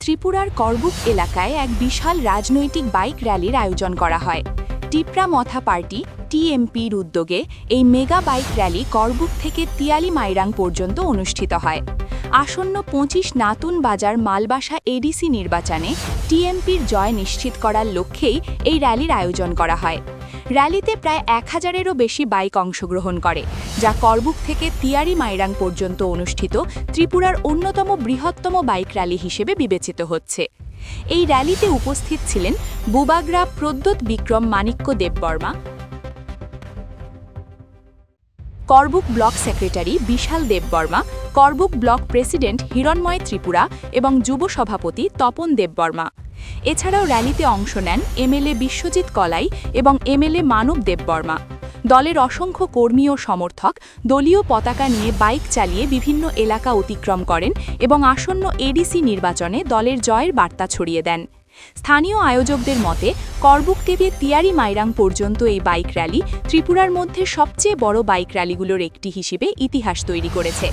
ত্রিপুরার করবুক এলাকায় এক বিশাল রাজনৈতিক বাইক র্যালির আয়োজন করা হয়। টিপ্রা মথা পার্টি টিএমপির উদ্যোগে এই মেগা বাইক র্যালি করবুক থেকে তিয়ালি মাইরাং পর্যন্ত অনুষ্ঠিত হয়। আসন্ন ২৫ নাতুন বাজার মালবাসা এডিসি নির্বাচনে টিএমপির জয় নিশ্চিত করার লক্ষ্যেই এই র্যালির আয়োজন করা হয়। র্যালিতে প্রায় ১,০০০-এরও বেশি বাইক অংশগ্রহণ করে, যা করবুক থেকে তিয়ারি মাইরাং পর্যন্ত অনুষ্ঠিত ত্রিপুরার অন্যতম বৃহত্তম বাইক র্যালি হিসেবে বিবেচিত হচ্ছে। এই র্যালিতে উপস্থিত ছিলেন বুবাগ্রা প্রদ্যোৎ বিক্রম মাণিক্য দেববর্মা, করবুক ব্লক সেক্রেটারি বিশাল দেববর্মা, করবুক ব্লক প্রেসিডেন্ট হিরণময় ত্রিপুরা এবং যুব সভাপতি তপন দেববর্মা। এছাড়াও র্যালিতে অংশ নেন এমএলএ বিশ্বজিৎ কলাই এবং এমএলএ মানব দেববর্মা। দলের অসংখ্য কর্মী ও সমর্থক দলীয় পতাকা নিয়ে বাইক চালিয়ে বিভিন্ন এলাকা অতিক্রম করেন এবং আসন্ন এডিসি নির্বাচনে দলের জয়ের বার্তা ছড়িয়ে দেন। স্থানীয় আয়োজকদের মতে, করবুক থেকে তিয়ারি মাইরাং পর্যন্ত এই বাইক র্যালি ত্রিপুরার মধ্যে সবচেয়ে বড় বাইক র্যালিগুলোর একটি হিসেবে ইতিহাস তৈরি করেছে।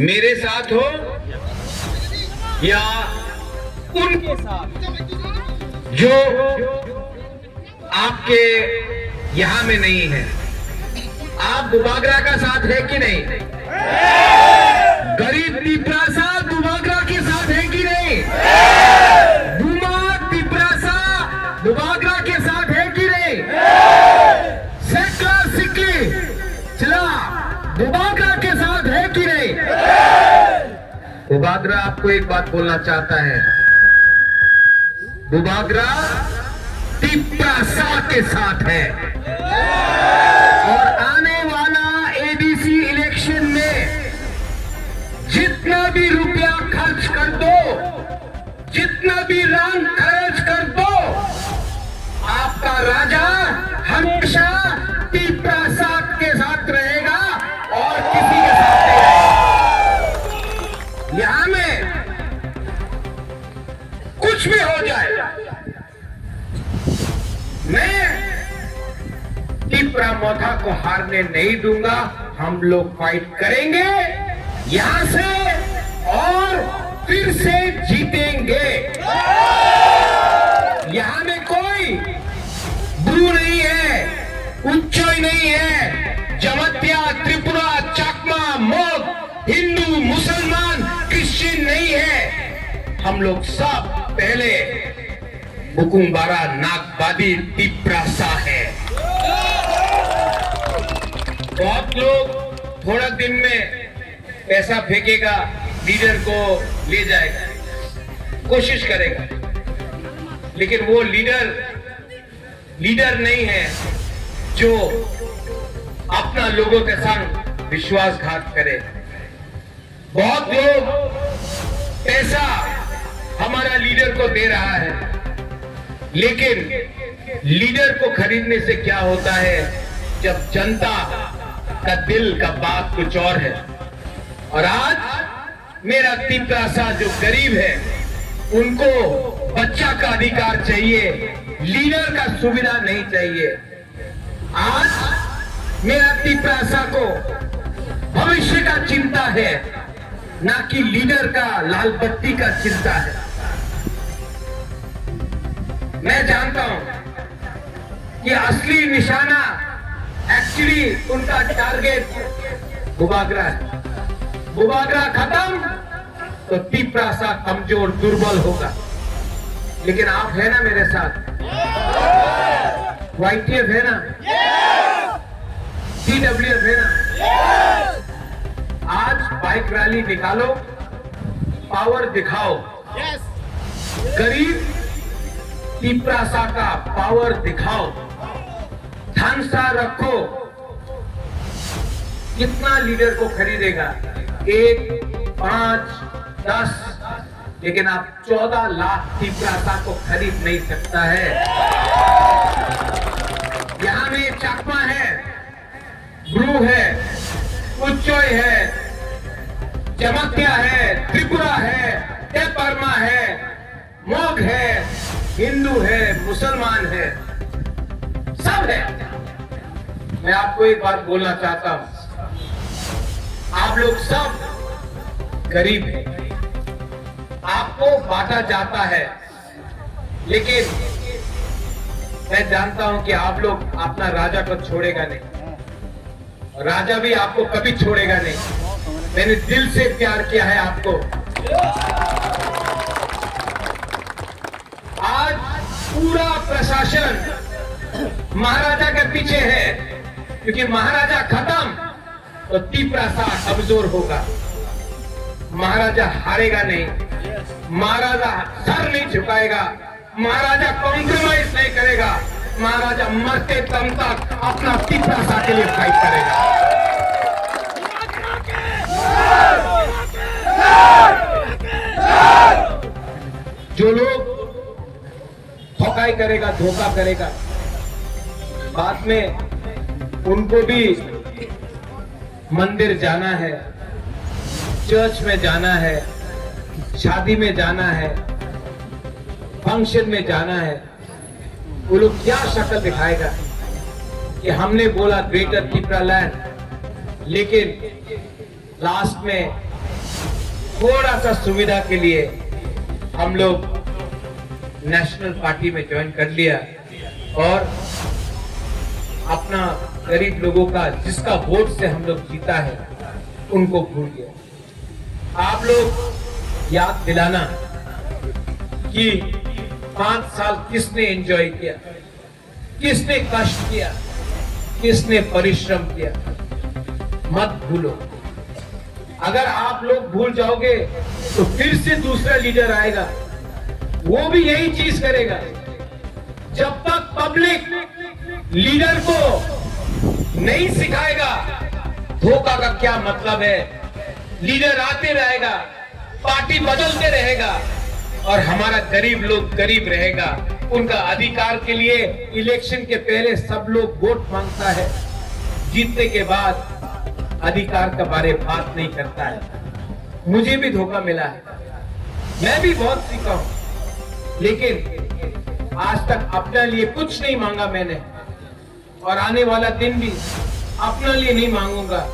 मेरे साथ हो या उनके साथ जो आपके यहां में नहीं है, आप बुबाग्रा का साथ है कि नहीं? गरीब तिपरासा बुबाग्रा के साथ है कि नहीं? बुमाग तिपरासा बुबाग्रा के साथ है कि नहीं? सेकला सिकली चला बुबाग्रा के साथ है कि नहीं? बुबाग्रा आपको एक बात बोलना चाहता है, बुबाग्रा तिपरासा के साथ है और आने वाला एडीसी इलेक्शन में जितना भी रुपया खर्च कर दो, जितना भी रंग खर्च कर दो, आपका राजा हमेशा तिपरासा के साथ रहेगा और किसी के साथ नहीं रहेगा। यहां में कुछ भी हो जाए, मैं टिप्रा मोथा को हारने नहीं दूंगा। हम लोग फाइट करेंगे यहां से और फिर से जीतेंगे। यहां में कोई ब्रू नहीं है, उच्चोई नहीं है, जमत्या, त्रिपुरा, चाकमा, मोग, हिंदू, मुसलमान, क्रिश्चियन नहीं है। हम लोग सब पहले बुकुंबारा नागबादी तिपरासा है। बहुत लोग थोड़ा दिन में पैसा फेंकेगा, लीडर को ले जाएगा, कोशिश करेगा, लेकिन वो लीडर नहीं है जो अपना लोगों के संग विश्वासघात करे। बहुत लोग पैसा हमारा लीडर को दे रहा है, लेकिन लीडर को खरीदने से क्या होता है जब जनता का दिल का बात कुछ और है। और आज मेरा तिपरासा जो गरीब है उनको बच्चा का अधिकार चाहिए, लीडर का सुविधा नहीं चाहिए। आज मेरा तिपरासा को भविष्य का चिंता है, ना कि लीडर का लाल बत्ती का चिंता है। मैं जानता हूं कि असली निशाना एक्चुअली उनका टारगेट बुबागरा है। बुबागरा खत्म तो तिपरासा कमजोर दुर्बल होगा। लेकिन आप है ना मेरे साथ, YTF है ना, CWF है ना। आज बाइक रैली निकालो, पावर दिखाओ, गरीब तिपरासा का पावर दिखाओ, थानसा रखो। कितना लीडर को खरीदेगा? 1, 5, 10, लेकिन आप 14 लाख तिपरासा को खरीद नहीं सकता है। यहां में चाकमा है, ब्रू है, उच्चोय है, चमक्या है, त्रिपुरा है, टेपरमा है, मोग है, हिंदू है, मुसलमान है, सब है। मैं आपको एक बात बोलना चाहता हूं, आप लोग सब गरीब हैं, आपको बांटा जाता है, लेकिन मैं जानता हूं कि आप लोग अपना राजा को छोड़ेगा नहीं, राजा भी आपको कभी छोड़ेगा नहीं। मैंने दिल से प्यार किया है आपको। आज पूरा प्रशासन महाराजा के पीछे है, क्योंकि महाराजा खत्म तो तिपरासा कमजोर होगा। महाराजा हारेगा नहीं, महाराजा सर नहीं झुकाएगा, महाराजा कॉम्प्रोमाइज नहीं करेगा, महाराजा मरते दम तक अपना तिपरासा के लिए फाइट करेगा। जो लोग धोखाई करेगा, धोखा करेगा, बाद में उनको भी मंदिर जाना है, चर्च में जाना है, शादी में जाना है, फंक्शन में जाना है। वो लोग क्या शक्ल दिखाएगा कि हमने बोला ग्रेटर त्रिपुरा लैंड, लेकिन लास्ट में थोड़ा सा सुविधा के लिए हम लोग नेशनल पार्टी में ज्वाइन कर लिया और अपना गरीब लोगों का, जिसका वोट से हम लोग जीता है, उनको भूल गया। आप लोग याद दिलाना कि 5 साल किसने एंजॉय किया, किसने कष्ट किया, किसने परिश्रम किया, मत भूलो। अगर आप लोग भूल जाओगे तो फिर से दूसरा लीडर आएगा, वो भी यही चीज करेगा। जब तक पब्लिक लीडर को नहीं सिखाएगा धोखा का क्या मतलब है, लीडर आते रहेगा, पार्टी बदलते रहेगा और हमारा गरीब लोग गरीब रहेगा। उनका अधिकार के लिए इलेक्शन के पहले सब लोग वोट मांगता है, जीतने के बाद अधिकार के बारे में बात नहीं करता है। मुझे भी धोखा मिला है, मैं भी बहुत सीखा हूं, लेकिन आज तक अपने लिए कुछ नहीं मांगा मैंने, और आने वाला दिन भी अपने लिए नहीं मांगूंगा।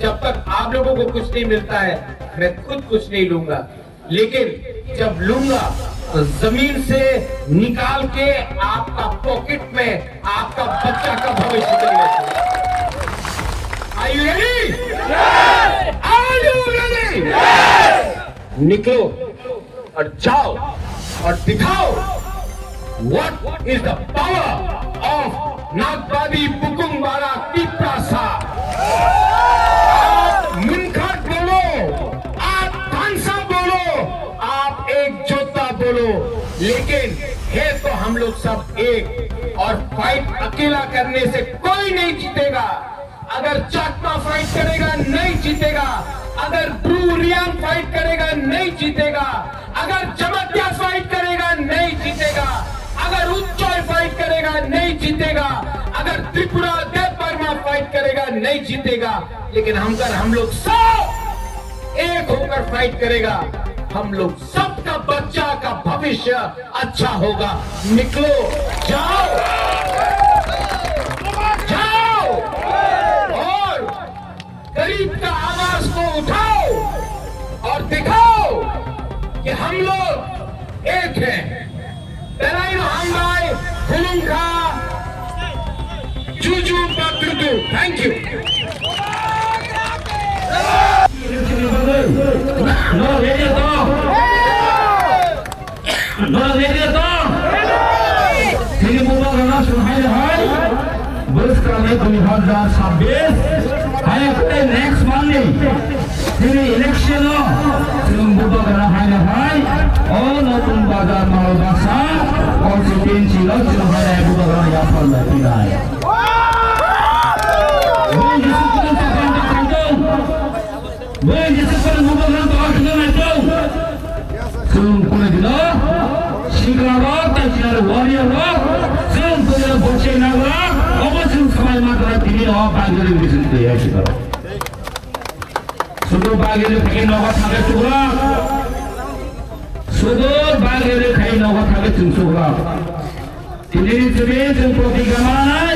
जब तक आप लोगों को कुछ नहीं मिलता है, मैं खुद कुछ नहीं लूंगा, लेकिन जब लूंगा तो जमीन से निकाल के आपका पॉकेट में आपका बच्चा का भविष्य करेगा। Are you ready? Yes! Are you ready? Yes! निकलो और जाओ और दिखाओ what is the power of नागबादी बुकुंबारा Tiprasa. आप मुनखट बोलो, आप थानसा बोलो, आप एक जोता बोलो, लेकिन है तो हम लोग सब एक। और फाइट अकेला करने से कोई नहीं जीतेगा। अगर चाकमा फाइट करेगा नहीं जीतेगा, अगर ब्रू रियांग फाइट करेगा नहीं जीतेगा, अगर जमत्या फाइट करेगा नहीं जीतेगा, अगर उच्चय फाइट करेगा नहीं जीतेगा, अगर त्रिपुरा देव वर्मा फाइट करेगा नहीं जीतेगा, लेकिन हम लोग सब एक होकर फाइट करेगा, हम लोग सबका बच्चा का भविष्य अच्छा होगा। निकलो, जाओ जाओ और गरीब का आवाज को उठाओ और दिखाओ कि हम लोग एक हैं। Dalaino Hambai, Hulunga, Juju Patrudu. Thank you. No radio talk. No radio talk. Sini buka kerana sungai hai. Bus kerana 2026. Hai kita next Monday. Sini election lo. Sini buka kerana hai. Oh notun bazar mau basa. Konstituensi lo sungai hai buka kerana yang perlu tidak. Boleh disebut bukan toh kita macam. Sungguh dia, Singapura tak warrior lah. Sungguh dia bocah naga, apa sungguh macam ini orang panggil di sini ya kita. Sudah panggil pakai naga thangga cura. Sudah panggil pakai naga thangga cura. Ini sungguh tiga mana?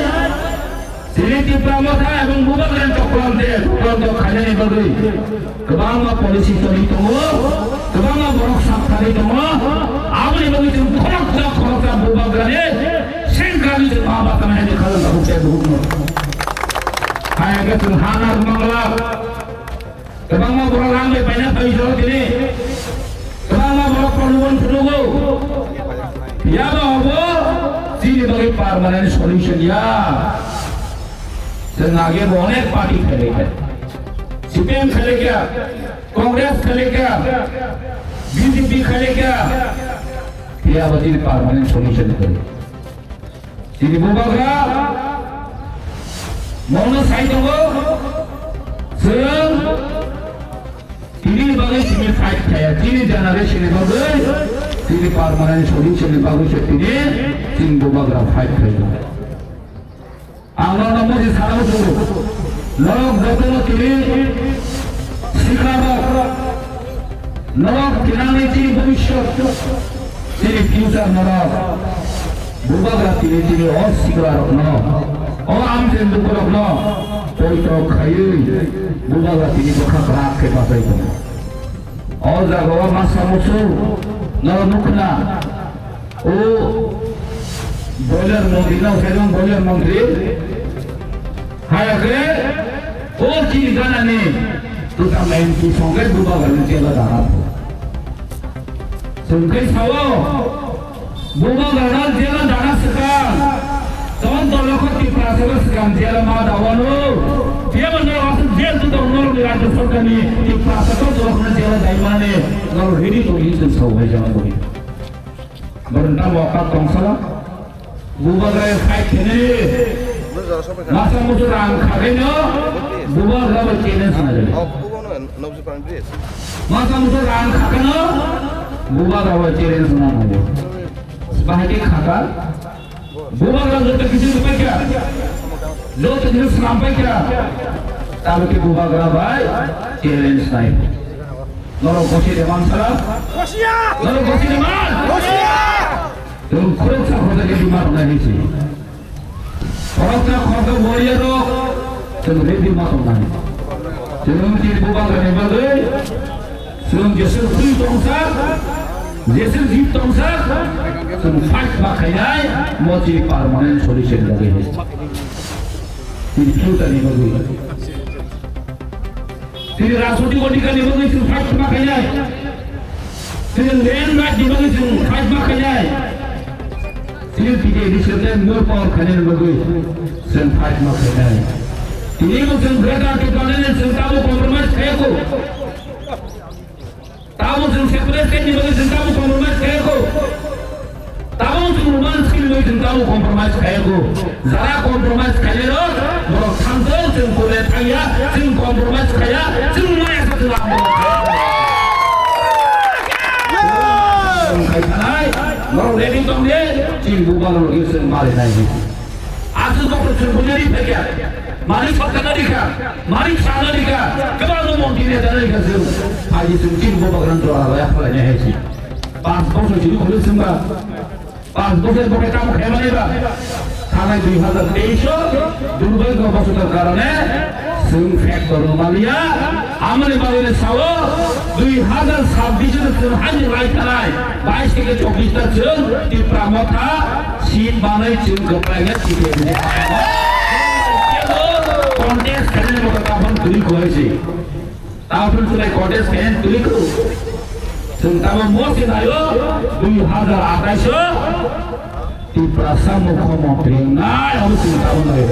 Sini pramotha এবং বুবাগরান চক্রান্তে চক্রান্ত খাজানি বগৈ गोबां policy तरि दङ गोबां बरक साबथारि दङ आबनि बगै जों खरकजा बुबागरानि सेंग्रानि जों माबातानाय खालामनांगौ जाय बुहुम हायागे जों हानार मांला गोबां बर लांबाय बायना फैजो दिनै गोबां बर प्रलुबन फुदुगौ याबो हबो जिनि बगै पार्मानेन्ट सल्युशन या जों आगे अनेक पार्टी खेलेगा, सीपीएम खेलेगा, कांग्रेस खेलेगा, बीजेपी खेलेगा, यह बच्चे परमानेंट सॉल्यूशन करे। जिन बुबागरा मौन साइड हो, जों ini bagai sini fight kaya, ini generation bagai, ini permanent solution bagai seperti ini bubagra fight kaya. Angga nama di sana tu, lorong betul kiri, sikapar, lorong kiri ni भविष्य, ini future lorong, bubagra kiri और sikapar रखना, और आम जनता को रखना, कोई तो खाये, bubagra kiri बखा खराब के पास ही तो, और जगह मसा मुसु, लorong मुखना, ओ बॉयलर मंत्री ना उसे बॉयलर मंत्री हाय अगर वो चीज जाना नहीं तो तमें की संगे बुबा करने चला जाना संगे सावो बुबा करना चला जाना सका तौन तो लोगों की प्रार्थना सका चला माँ दावानो ये बंदर वास्तव जेल तो उन्होंने राज्य सरकार ने की प्रार्थना तो लोगों ने चला दाइमाने लोग हिड़ी तो ही तो सब है जाना कोई बरंता मौका कौन बुबागरा फाइट खेले masa musuh orang kagaknya bubagra berkena saja masa musuh orang kagaknya bubagra berkena saja sebagai kakak bubagra jodoh kisi sampai kya jodoh kisi sampai kya tapi ke bubagra baik challenge naik norok kosi dewan salah norok kosi dewan तुम खुद सा खुद के दिमाग नहीं सी खुद warrior रो तुम ready मत होना तुम चीज बुबा करने वाले तुम जैसे फ्री तोंसा जैसे जीत तोंसा तुम फाइट बाखयाय मोची परमानेंट सॉल्यूशन लगे हैं ये क्यों तनी बगै तेरे राष्ट्रपति को निकालने बगै तुम फाइट बाखयाय तेरे लैंड मैच बगै तुम fight बाखयाय Ini tiga inisiatif more power kalian bagi sen fight mak kalian. Ini macam berada di kalian sen tahu compromise kaya ko. Tahu sen separate kan bagi sen tahu compromise kaya ko. Tahu sen romance skill bagi sen tahu compromise kaya ko. Zara compromise kalian lo, bro kantor sen kulit kaya, sen compromise kaya, sen mana satu nama. Nol ready tong dia, cing bukan lo isu mari naik. Asu kau percuma punya di pekerja, mari fakta dika, mari sana dika, kebaru mau dia dah dika sih. Haji cing bukan orang tua lah ya, apa ni sih. Pas kau sudah kulit semua, pas kau sudah pakai kamu hebat ni bah. Karena 2023 দুর্ভাগ্য অবস্থার কারণে সিম factor Malia আমলে বাড়ির Sao 2026 এর হাজির রাইতারাই 22 থেকে 24 টা জন টিপ্রা মথা শীত বানাই চুন গপ্রাইয়া টিকে দিয়ে কন্টেস্ট খেলার মতো তখন তুই করেছি তারপর তুই কন্টেস্ট খেলেন তুই কো তারপর মোসে নাইও 2028 Tiprasa mukhomotri nai harus tahu nai.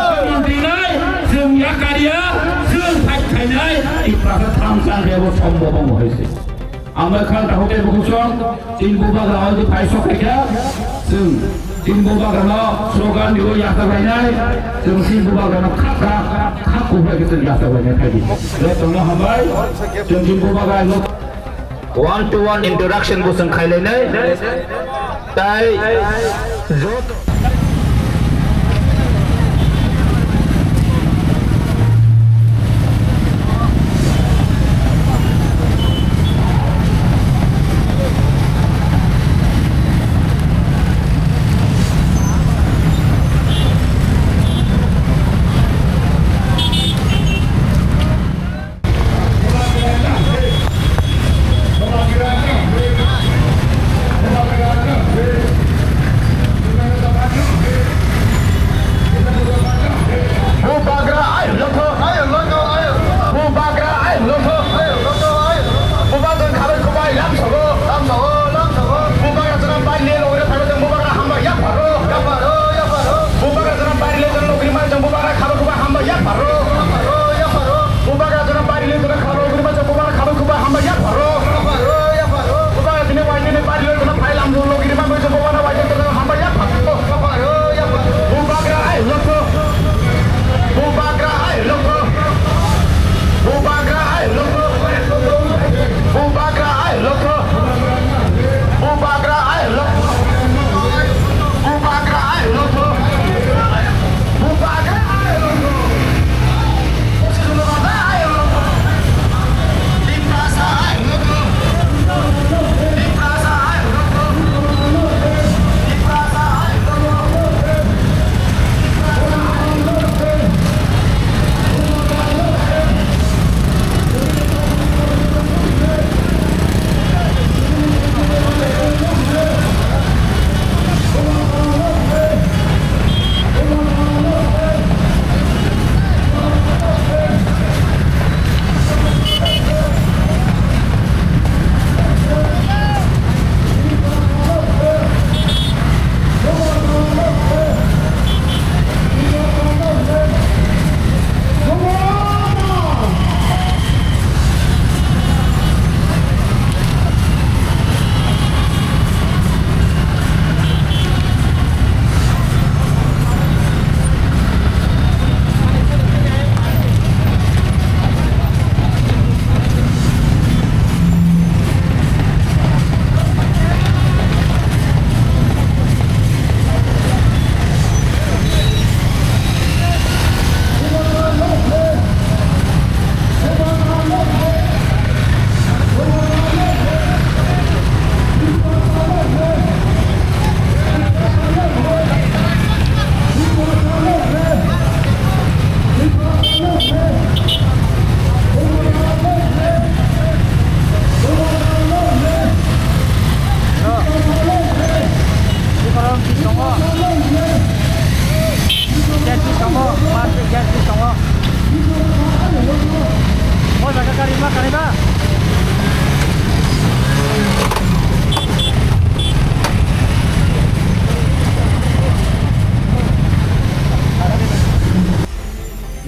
Mukhomotri nai, semua karya, semua karya, tiprasa thamsan rebo sambobong hoise. Amai khal tahu deh bukusong, timbu baga awal di paisok kerja, timbu baga no slogan juga yasa banyak, timbu baga no kak kubah kita yasa banyak lagi. Lihat tengah hambai, timbu baga no one-to-one interaction bosan khailai nai tai jot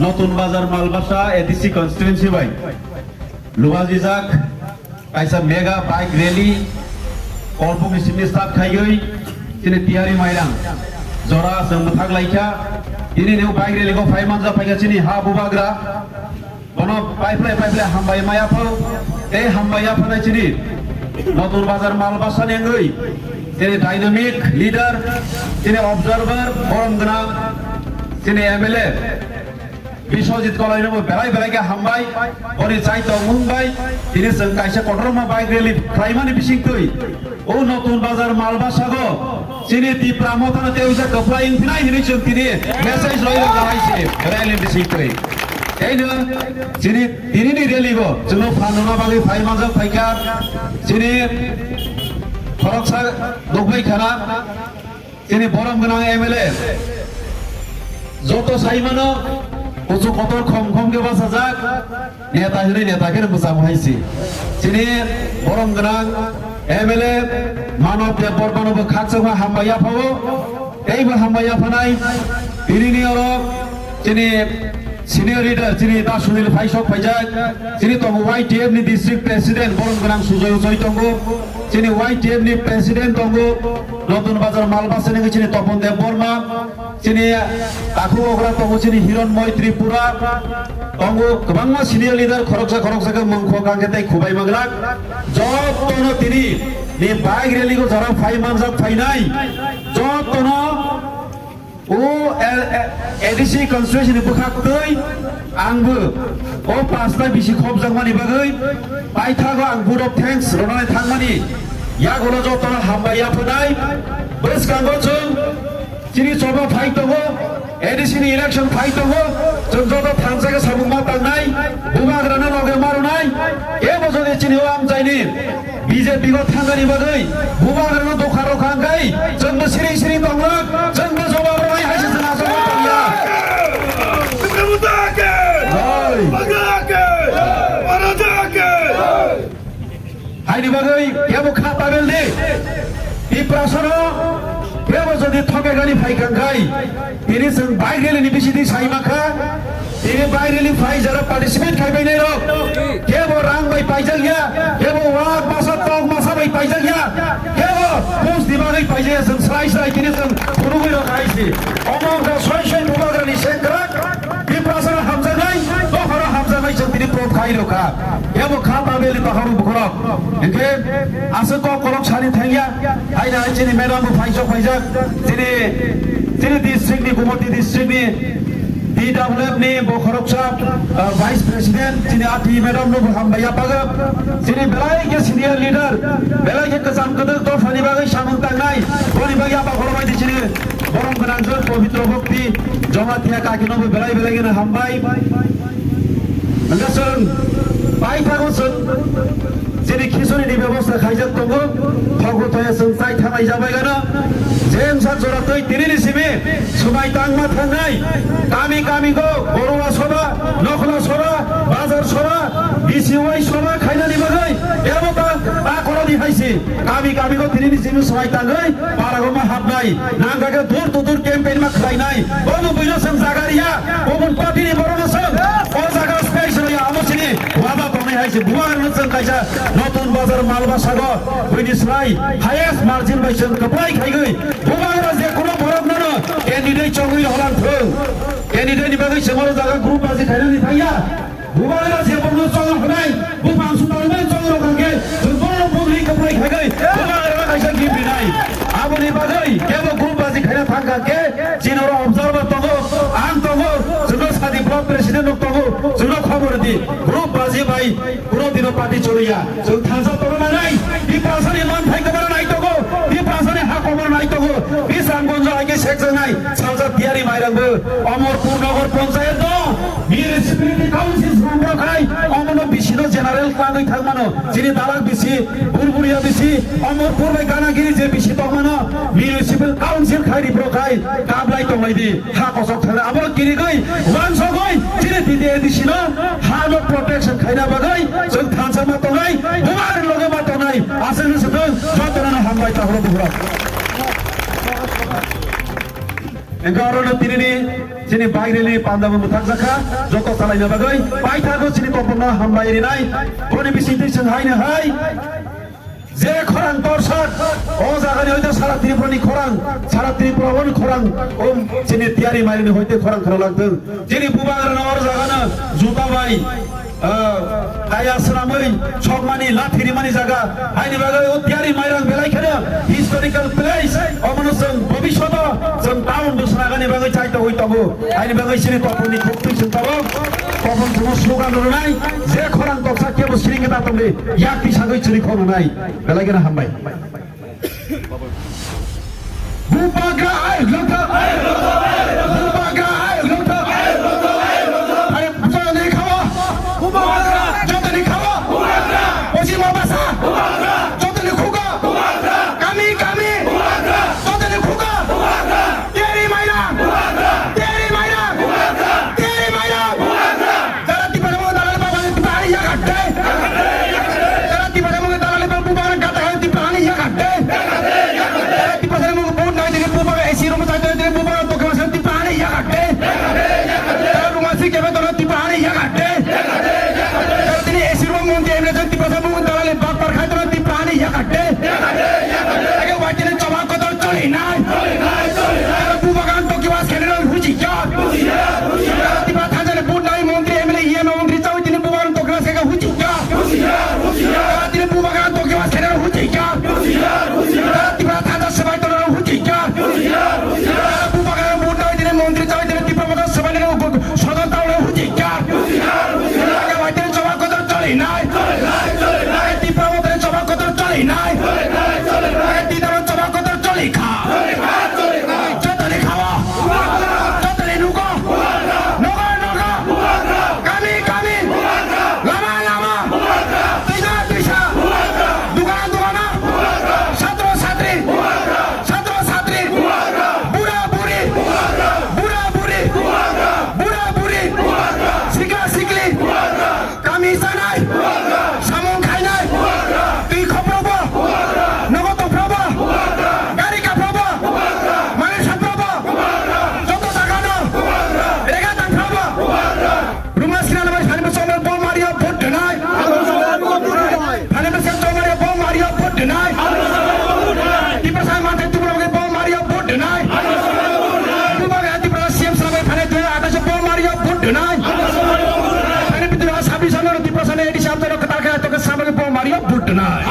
নতুন বাজার মালবাসা ADC constituency by লুয়াজিজাক কাইসা mega bike rally অল্প মিছিমি staff খাইयै তিনি তিয়ারি মাইরাং জরা जों थागलाइखा दिनै नेउ बाइक रेलिखौ फाइमानजा फाइगासिनि हा बुबाग्रा কোনো পাইপ্লাই হামবাই মায়া ফাও এই হামবাইয়া ফানাই চিনি নতুন বাজার মালবাসা নেই তিনি ডাইনামিক লিডার তিনি অবজারভার বরং গ্রাম তিনি এমএলএ বিশ্বজিৎ কলাই নব বেলাই বেলাইকে হামবাই বনি চাইতো মুম্বাই তিনি जों কাইসা কটরমা বাইক রেলি খাইমানি বিসিংতই ও নতুন বাজার মালবাসা গো চিনি তীব্রা মতনা তেউজা কপ্লাই ইনফিনাই হিনি जों তিনি মেসেজ লইলো গাইছে রেলি বিসিংতই এইনো চিনি তিনিনি রেলি গো जों ফানুনা বাগै ফাই মাজা ফাইকা চিনি খরকসা দগবাই খানা চিনি বরম গোনাं এমএলএ যত সাইমানো উঁচু কতর খমখমকে বাসা যাক নেতা হিরে নেতাকে মোজাম হাইছি চিনি বরম গোনাं এমএলএ মানব দেবর মানব খাকসা হামবাইয়া ফাও এইবো হামবাইয়া ফানাই তিনিনি অরক চিনি সিনিয়র লিডার চিনি দা সুনীল ফাইসক ফাইজাক চিনি তঙ্গ ওয়াইটিএফ নি ডিস্ট্রিক্ট প্রেসিডেন্ট বরম গোনাं সুজয় উজয় তঙ্গ চিনি ওয়াইটিএফ নি প্রেসিডেন্ট তঙ্গ নতুন বাজার মালবাসা নি চিনি তপন দেব বর্মা চিনি তাকু ওগরা তঙ্গ চিনি হিরণময় ত্রিপুরা তঙ্গ গোबां সিনিয়র লিডার খরকসাকে মংখ কাঙ্গেতাই খুবাই মাগলাক যতন তিনি নি বাইক রেলিগো যারা ফাই মানজাত ফাইনাই যতন ও এডিসি কনস্টিটিউশন বুখাক্তই आंबो ओ पासता बिसि खबजांमानि बागै बायथागो आं बुड अफ थेंक्स रनाय थांमानि या गलो जतरा हामबाया फनाय बोसकांगो जों चिनि सभा फाइट दङ एडिसिनि इलेक्शन फाइट दङ जों जत थांजागे साबुंमा तांनाय बुबाग्राना लगे मारुनाय ए बजने चिनि आमजायनि बीजेपी को थांगानि बागै बुबाग्राना दखारो खांगाय जोंबो सिरि सिरि दंलाक जोंबो जवाब रनाय हायसे जोंहा जवाब गैया हाइनि बागै केबो खाता बेलदे बिप्रासनो केबो जदि थकेगानि फाइखांखाय तिनि जों बायरेलिनि बिसिदि साइमाखा तिनि बायरेलि फाइ जरा पार्टिसिपेट खाइबायनाय र केबो रां बाय पाइजागिया केबो वाक मासा टक मासा बाय पाइजागिया केबो पोस्ट दिबागै पाइजाया जों स्राय तिनि जों खुनुगै र खाइसि अमंगा सय बुबाग्रानि सेंग्रा बिप्रासनो हामजानाय दखरा हामजानाय जों तिनि प्रफ खाइरखा केबो खाता बेलि तखरु बुखरक इनके आसो को करक सानि थांगिया हाइना चिनि मेडाम फाइसो फाइजाक चिनि डिस्ट्रिक्टनि गुवाहाटी डिस्ट्रिक्टनि DWF नि बखरकसा वाइस प्रेसिडेंट चिनि आथि मेडाम नो हामबाया पागा चिनि बेलायके सिनियर लिडर बेलायके गोजाम गोदो दफानि बागै सामुं तांनाय बनि बागै आपा खरमायदि चिनि बरम गोनांजों पवित्र भक्ति जमाथिया काकिनोबो बेलायके हामबाय नंगासों बायथागो जों जेरै खिसरिनि बेबस्था खायजाक दङ भगवतया जों जाय थानाय जाबाय गानो जेम सान जरातै तिनिनि सिमे समाय तांमा थांनाय गामि गामिखौ बर'आ सभा नखला सभा बाजार सभा बिसिवाइ सभा खायनानि बागै एबो बाखरनि हायसि गामि गामिखौ तिनिनि सिमे समाय ताङै बारागमा हाबनाय नांगागे दूर केम्पेइन मा खायनाय बनो बैनो जों जागारिया गुबुन पार्टीनि बर'नो जों ओ जागा स्पेशल आमसिनि वादा दंनाय हायसि बुवारनो जों कायसा नतुन बाजार मालबासागो बैनिस्राय हायेस्ट मार्जिन बाय जों कप्लाय खायगै बुवारा जे कोनो बरफ ननो कैंडिडेट चंगै हलां थों कैंडिडेटनि बागै सोमरो जागा ग्रुप बाजि खायनानि थाया बुवारा जे बनो चंग होनाय बुफां सुनानै चंग रखांगे जों बनो बुग्रि कप्लाय खायगै बुवारा कायसा गिबिनाय आबनि बागै केबो ग्रुप बाजि खायना थांगाके जिनरो अबजार्भार दङो आं दङो जों सादि ब्लक प्रेसिडेंट दङो जों खबर दि ग्रुप बाजि बाय कोनो दिनो पार्टी चलिया जों थांसा तोरनानै बिपासनि मान फाइ खबर नाय दङो बिपासनि हा खबर नाय दङो बिसांगन जायगे सेक्सनाय सालजा तियारि माइरांबो अमरपुर नगर पन्चायत दं मिउनिसिपालिटी काउन्सिल संग्रखाय अमनो बिसिनो जेनारेल क्लाङै थांमानो जिनि दालाक बिसि बुरबुरिया बिसि अमरपुर बाय गानागिरि जे बिसि दंमानो मिउनिसिपाल काउन्सिल खायरि ब्रखाय काबलाय दंलायदि हा कसक थांना आबो गिरिगै वानसगै जिनि दिदि एदिसिनो हानो प्रोटेक्शन खायना बागै जों थांसामा दंनाय बुवार लगे मा दंनाय आसेनो सदों जतरानो हामबाय ताहरो बुहरा एंगारनो तिनिनि चिनि बायरेलि पान्दाबो मुथाकजाखा जत सालायनो बागै बायथागो चिनि तपना हामबायरिनाय बनि बिसिति जों हायनो हाय जे खरां दर्शक ओ जागानि हयतो सारा त्रिपुरानि खरां ओम चिनि तियारि मारिनि हयतो खरां खालामलांदों जेरै बुबाग्रानो अर जागानो जुताबाय Kaya seramai chokmani lathiri mani jaga haini bagai tiari mairang belai khana historical place omanusang bhabishwata jang town dusna gani bagai chai ta hoi tabu haini bagai sini topuni thukti chintabo topon jumo slogan ro nai je khorang toksa ke bo siring ta tamle yakti sagai churi khono nai belai gana hambai bupaga ai lota bupaga ai lota are puja ne khawa bupaga jotani khawa bupaga osi mabasa bupaga jotani khuga bupaga kami kami bupaga jotani khuga bupaga teri maira bupaga teri maira bupaga teri maira bupaga jarati padamo dalal baba ne tipani ya gatte jarati padamo dalal baba bupaga gatta hai tipani ya gatte jarati padamo board nai dine bupaga esi room sai dine bupaga to kama sai tipani ya gatte jarati rumasi kebe to tipani ya gatte jarati esi room monte emre janti padamo dalal baba par khai to tipani ya gatte age wajine chama ko to choli nai bupaga to kiwas khenera huji ja jarati pa thajane board nai monte emre ye monte chau dine bupaga to kama sega huji ja jarati bupaga to kiwas khenera huji ja jarati pa thaja sebai to huji ja bupaga board nai dine monte chau dine tipamaga sebai ne soda taule huji ja age wajine chama ko to choli nai tipamaga chama ko to choli nai age tidaro chama ko to choli kha jotani khawa jotani nuko noga noga kami kami lama lama tisa tisa dugana dugana satro satri bura buri bura buri bura buri sikla sikli kami sanai samong khainai tui khoprobo nogoto probo gari ka probo manisha probo joto dagano regata probo rumas kina bai phane beso bol mario bot denai phane beso to mario bol mario bot denai tipasa mate tu bol mario bot denai tu bagai hati pra siam sabai phane tu ada se bol mario bot denai phane bitu sabi sana tipasa ne edi sabta kata kata to sabai bol mario bot denai